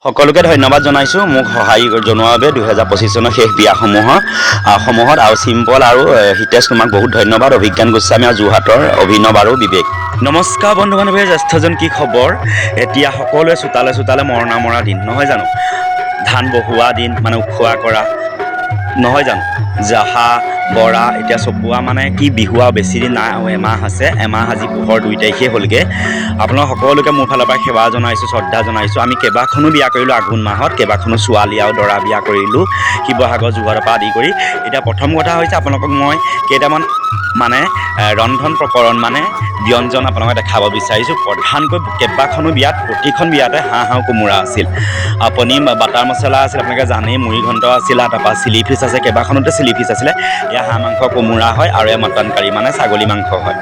সকলোকে ধন্যবাদ জনাইছোঁ মোক সহায় জনোৱাৰ বাবে 2025 চনৰ শেষ বিয়াসমূহত আৰু চিম্পল আৰু হিতেশ তোমাক বহুত ধন্যবাদ অভিজ্ঞান গোস্বামী আৰু যোৰহাটৰ অভিনৱ আৰু বিবেক। নমস্কাৰ বন্ধু বান্ধৱী, জ্যেষ্ঠজন কি খবৰ? এতিয়া সকলোৱে চোতালে মৰণা মৰা দিন নহয় জানো? ধান বহোৱা দিন, মানে উখোৱা কৰা নহয় জানো? জাহা বৰা এতিয়া চপোৱা, মানে কি বিহু আৰু বেছি দিন নাই আৰু এমাহ আছে। এমাহ আজি পোহৰ 2 তাৰিখে হ'লগৈ। আপোনালোক সকলোকে মোৰ ফালৰ পৰা সেৱা জনাইছোঁ, শ্ৰদ্ধা জনাইছোঁ। আমি কেইবাখনো বিয়া কৰিলোঁ আঘোণ মাহত, কেইবাখনো ছোৱালী আৰু দৰা বিয়া কৰিলোঁ শিৱসাগৰ যোৰহাটৰ পৰা আদি কৰি। এতিয়া প্ৰথম কথা হৈছে আপোনালোকক মই কেইটামান মানে ৰন্ধন প্ৰকৰণ মানে ব্যঞ্জন আপোনালোকে দেখাব বিচাৰিছোঁ। প্ৰধানকৈ কেইবাখনো বিয়াত প্ৰতিখন বিয়াতে হাঁহ আৰু কোমোৰা আছিল, পনীৰ বাটাৰ মছলা আছিল, আপোনালোকে জানেই, মুড়ি ঘণ্ট আছিল, তাৰপৰা চিলি ফিছ আছে, কেইবাখনতে চিলি ফিছ আছিলে। এয়া হাঁহ মাংস কোমোৰা হয় আৰু এয়া মটন কাৰী মানে ছাগলী মাংস হয়।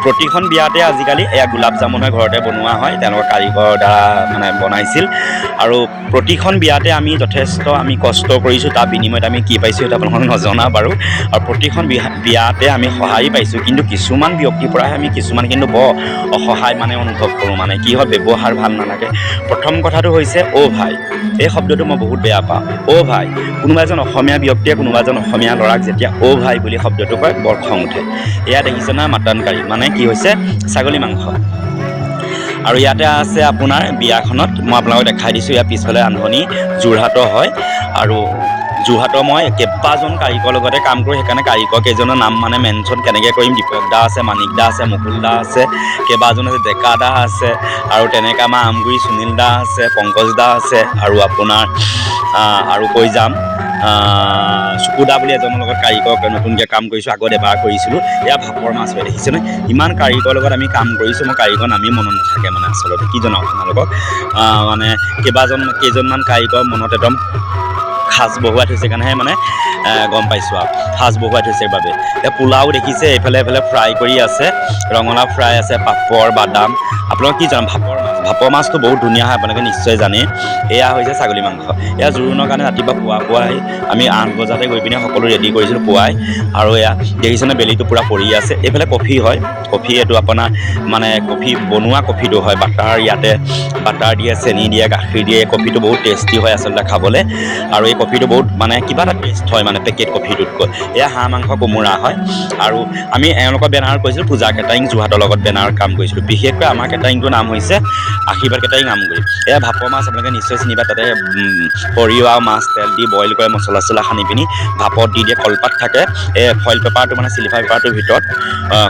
প্ৰতিখন বিয়াতে আজিকালি এয়া গোলাপ জামুনৰ ঘৰতে বনোৱা হয়, তেওঁলোকৰ কাৰিকৰৰ দ্বাৰা মানে বনাইছিল। আৰু প্ৰতিখন বিয়াতে আমি যথেষ্ট কষ্ট কৰিছোঁ, তাৰ বিনিময়ত আমি কি পাইছোঁ সেইটো আপোনালোকক নজনাওঁ বাৰু। আৰু প্ৰতিখন বিয়াতে আমি সহায় পাইছোঁ, কিন্তু কিছুমান ব্যক্তিৰ পৰাহে আমি কিছুমান কিন্তু বৰ অসহায় মানে অনুভৱ কৰোঁ। মানে কি হয়, ব্যৱহাৰ ভাল নালাগে। প্ৰথম কথাটো হৈছে অ' ভাই, এই শব্দটো মই বহুত বেয়া পাওঁ। অ' ভাই, কোনোবা এজন অসমীয়া ব্যক্তিয়ে কোনোবা এজন অসমীয়া ল'ৰাক যেতিয়া অ' ভাই বুলি শব্দটো কয় বৰ খং উঠে। এয়া দেখিছে না মাটন কাৰী, মানে কি হৈছে ছাগলী মাংস। আৰু ইয়াতে আছে আপোনাৰ বিয়াখনত মই আপোনালোকক দেখাই দিছোঁ, ইয়াৰ পিছফালে ৰান্ধনি যোৰহাটৰ হয়। আৰু যোৰহাটৰ মই কেইবাজন কাৰিকৰ লগতে কাম কৰোঁ, সেইকাৰণে কাৰিকৰ কেইজনৰ নাম মানে মেনশ্যন কেনেকৈ কৰিম। দীপক দা আছে, মানিক দা আছে, মুকুল দা আছে, কেইবাজন আছে, ডেকা দা আছে, আৰু তেনেকৈ আমাৰ আমগুৰি সুনীল দা আছে, পংকজ দা আছে, আৰু আপোনাৰ আৰু কৈ যাম চুকুদা বুলি এজনৰ লগত কাৰিকৰ নতুনকৈ কাম কৰিছোঁ, আগত এবাৰ কৰিছিলোঁ। এয়া ভাপৰ মাছ হয়, দেখিছেনে? ইমান কাৰিকৰ লগত আমি কাম কৰিছোঁ, মই কাৰিকৰ নামেই মনত নাথাকে মানে আচলতে কি জনাওঁ আপোনালোকক। মানে কেইজনমান কাৰিকৰ মনত একদম সাজ বহুৱাই থৈছে কাৰণেহে মানে গম পাইছোঁ আৰু সাজ বহুৱাই থৈছে বাবে। এতিয়া পোলাও দেখিছে, এইফালে ফ্ৰাই কৰি আছে, ৰঙালাও ফ্ৰাই আছে, পাপৰ বাদাম। আপোনালোক কি জানো, ভাপৰ মাছটো বহুত ধুনীয়া হয়, আপোনালোকে নিশ্চয় জানে। এয়া হৈছে ছাগলী মাংস। এয়া জোৰোণৰ কাৰণে ৰাতিপুৱা পুৱাই আমি 8 বজাতে গৈ পিনে সকলো ৰেডি কৰিছিলোঁ পুৱাই। আৰু এয়া দেখিছেনে বেলিটো পূৰা পৰি আছে। এইফালে কফি হয়, কফি এইটো আপোনাৰ মানে কফি বনোৱা কফিটো হয়, ইয়াতে বাটাৰ দিয়ে, চেনি দিয়ে, গাখীৰ দিয়ে। এই কফিটো বহুত টেষ্টি হয় আচলতে খাবলৈ, আৰু এই কফিটো বহুত মানে কিবা এটা টেষ্ট হয় মানে পেকেট কফিটোতকৈ। এয়া হাঁহ মাংস কোমোৰা হয়। আৰু আমি এওঁলোকৰ বেনাৰত কৰিছিলোঁ পূজা কেটাৰিং, যোৰহাটৰ লগত বেনাৰত কাম কৰিছিলোঁ। বিশেষকৈ আমাৰ কেটাৰিংটোৰ নাম হৈছে আশীৰ্বাদ কেটাৰিং আমগুৰি। এয়া ভাপৰ মাছ আপোনালোকে নিশ্চয় চিনি পায়, তাতে সৰিয়হ আৰু মাছ তেল দি বইল কৰে, মছলা চছলা সানি পিনি ভাপত দি দিয়ে। কলপাত থাকে, এই ফইল পেপাৰটো মানে চিলিভাৰ পেপাৰটোৰ ভিতৰত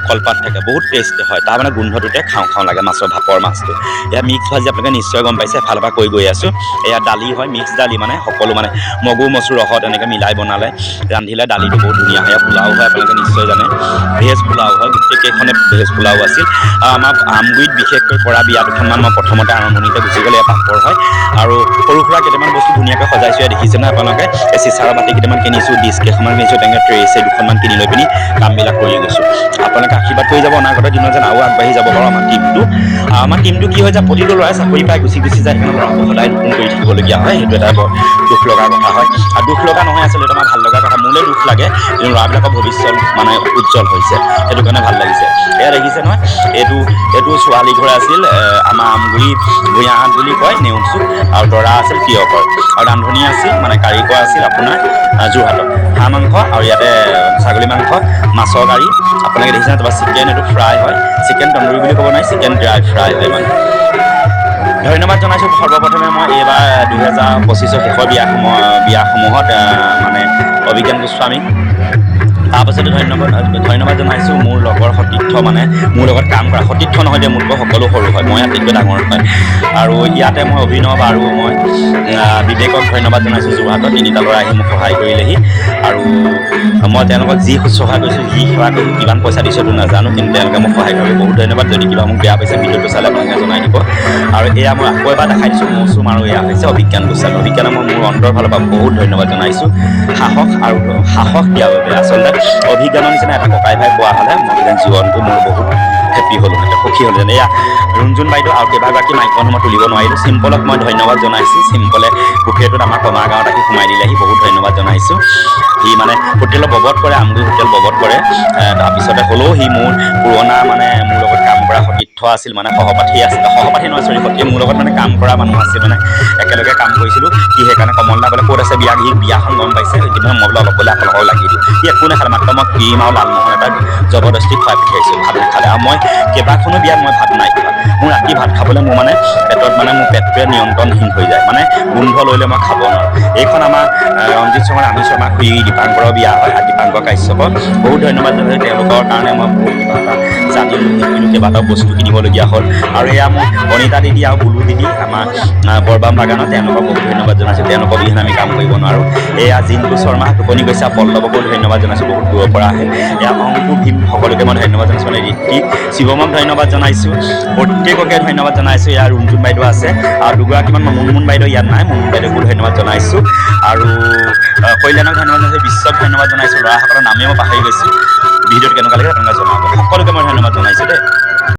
কলপাত থাকে, বহুত টেষ্টি হয়। তাৰ মানে গোন্ধটোতে খাওঁ লাগে মাছৰ ভাপৰ মাছটো। এয়া মিক্স ভাজি আপোনালোকে নিশ্চয় গম পাইছে, এফালৰ পৰা কৈ গৈ আছোঁ। এয়া দালি হয়, মিক্স দালি মানে সকলো মানে মগু মচুৰ ৰহত এনেকৈ মিলাই বনালে ৰান্ধিলে দালিটো বহুত ধুনীয়া হয়। পোলাও হয়, আপোনালোকে নিশ্চয় জানে, ভেজ পোলাও হয়, গোটেইকেইখনে ভেজ পোলাও আছিল। আমাৰ আমগুৰিত বিশেষকৈ কৰা বিয়া দুখনমান মই প্ৰথমতে আৰম্ভণিতে গুচি গ'লে পাপৰ হয়, আৰু সৰু সুৰা কেইটামান বস্তু ধুনীয়াকৈ সজাইছোঁ। দেখিছে নহয় আপোনালোকে, এই চিচাৰৰ বাতি কেইটামান কিনিছোঁ, ডিছ কেইখনমান কিনিছোঁ, তেনেকৈ ট্ৰে দুখনমান কিনি লৈ পিনি কামবিলাক কৰি গৈছোঁ। আপোনালোকে আশীৰ্বাদ কৰি যাব, অনাগত দিনত যেন আৰু আগবাঢ়ি যাব পাৰোঁ আমাৰ টিমটো কি হয় যে প্ৰতিটো ল'ৰাই চাকৰি পাই গুচি যায়, সেইকাৰণে ল'ৰাবোৰ সদায় নতুন কৰি থাকিবলগীয়া হয়। সেইটো এটা বৰ দুখ লগা কথা হয়, আৰু দুখ লগা নহয় আচলতে আমাৰ ভাল লগা কথা। মোলৈ দুখ লাগে, কিন্তু ল'ৰাবিলাকৰ ভৱিষ্যত মানে উজ্জ্বল হৈছে, সেইটো কাৰণে ভাল লাগিছে। এয়া দেখিছে নহয়, এইটো ছোৱালী ঘৰ আছিল, আমাৰ আমগুৰি ভূঞাহাট বুলি কয়, নেওচুক। আৰু দৰা আছিল তিয়কৰ, আৰু ৰান্ধনি আছিল মানে কাৰিকৰ আছিল আপোনাৰ যোৰহাটৰ। হাঁহ মাংস আৰু ইয়াতে ছাগলী মাংস, মাছৰ কাৰী আপোনালোকে দেখিছে। তাৰপৰা চিকেন, এইটো ফ্ৰাই হয়, চিকেন তন্দুৰী বুলি ক'ব নোৱাৰি, চিকেন ড্ৰাই ফ্ৰাই হয় মানে। ধন্যবাদ জনাইছোঁ সৰ্বপ্ৰথমে মই এইবাৰ 2025 শেষৰ বিয়াসমূহত মানে অভিজ্ঞান গোস্বামীক। তাৰপাছতে ধন্যবাদ জনাইছোঁ মোৰ লগৰ সতীৰ্থ, মানে মোৰ লগত কাম কৰা সতীৰ্থ নহয় যে, মোতকৈ সকলো সৰু হয়, মই আটাইতকৈ ডাঙৰ হয়। আৰু ইয়াতে মই অভিনৱ আৰু মই বিবেকক ধন্যবাদ জনাইছোঁ। যোৰহাটত 3টা ল'ৰা আহি মোক সহায় কৰিলেহি, আৰু মই তেওঁলোকক যি শুশ্ৰূষা কৰিছোঁ, যি সেৱা কৰিছোঁ, কিমান পইচা দিছোঁ সেইটো নাজানো, কিন্তু তেওঁলোকে মোক সহায় কৰিবলৈ বহুত ধন্যবাদ। যদি কিবা মোক বেয়া পাইছে ভিডিঅ'টো চালে আপোনালোকে জনাই দিব। আৰু এয়া মই আকৌ এবাৰ দেখাই দিছোঁ মৌচুম, আৰু এয়া হৈছে অভিজ্ঞান গোস্বামী। অভিজ্ঞানক মই মোৰ অন্তৰৰ ফালৰ পৰা বহুত ধন্যবাদ জনাইছোঁ, সাহস দিয়াৰ বাবে। আচলতে অভিজ্ঞানৰ নিচিনা এটা ককাই ভাই পোৱা হ'লে মই যেন জীৱনটো মোৰ বহুত হেপী হ'লোঁ সুখী হ'লোঁ এয়া ৰুণজুন বাইদেউ আৰু কেইবাগৰাকী মাইকী মানুহ মই তুলিব নোৱাৰিলোঁ চিম্পলক মই ধন্যবাদ জনাইছোঁ চিম্পলে বুফেটোত আমাৰ কমাৰ গাঁৱত আহি সোমাই দিলেহি বহুত ধন্যবাদ জনাইছোঁ সি মানে হোটেলৰ ববত কৰে আমগুৰি হোটেল ববত কৰে তাৰপিছতে হ'লেও সি মোৰ পুৰণা মানে মোৰ লগত কাম কৰা সতীৰ্থ আছিল মানে সহপাঠী আছিল সহপাঠী নহয় চৰি সতীয়ে মোৰ লগত মানে কাম কৰা মানুহ আছিল মানে একেলগে কাম কৰিছিলোঁ সি সেইকাৰণে কমল দা বোলে ক'ত আছে বিয়া সি বিয়াখন গম পাইছে কিন্তু মই বোলে অলপ বোলে আপোনালোকক লাগি দিওঁ সি একো নাখালে মাত্ৰ মই ক্ৰীম আৰু লালমোহন এটা জবৰদস্তি খুৱাই পঠিয়াইছোঁ ভাত নাখালে আৰু মই কেইবাখনো বিয়াত মই ভাত নাই খোৱা মোৰ ৰাতি ভাত খাবলৈ মোৰ মানে পেটত মানে মোৰ পেটটোৱে নিয়ন্ত্ৰণহীন হৈ যায় মানে গোন্ধ লৈ মই খাব নোৱাৰোঁ এইখন আমাৰ ৰঞ্জিত শৰ্মা ৰাণী শৰ্মা খুৰী দীপাংকৰৰ বিয়া হয় আৰু দীপাংকৰ কাশ্যপক বহুত ধন্যবাদ জনাইছোঁ তেওঁলোকৰ কাৰণে মই বহুত কিবা এটা জানিলোঁ শিকিলোঁ কেইবাটাও বস্তু কিনিবলগীয়া হ'ল আৰু এয়া মোৰ অনিতা দিদি আৰু বুলু দিদি আমাৰ বৰবাম বাগানত তেওঁলোকক বহুত ধন্যবাদ জনাইছোঁ তেওঁলোকৰ অবিহনে আমি কাম কৰিব নোৱাৰোঁ এয়া জিন্তু শৰ্মা টোপনি গৈছে পল্লৱকো ধন্যবাদ জনাইছোঁ বহুত দূৰৰ পৰা আহে এয়া অংকুৰ ভীম সকলোকে মই ধন্যবাদ জনাইছোঁ মানে ঋত্বিক শিৱমক ধন্যবাদ জনাইছোঁ প্ৰত্যেককে ধন্যবাদ জনাইছোঁ ইয়াৰ ৰুণজুন বাইদেউ আছে আৰু দুগৰাকীমান মুনমুন বাইদেউ ইয়াত নাই মুনমুন বাইদেউকো ধন্যবাদ জনাইছোঁ আৰু কল্যাণক ধন্যবাদ জনাইছোঁ বিশ্বক ধন্যবাদ জনাইছোঁ ল'ৰাসকলৰ নামেও মই পাহৰি গৈছোঁ ভিডিঅ'টো কেনেকুৱা লাগে আপোনালোকে জনাব সকলোকে মই ধন্যবাদ জনাইছোঁ দেই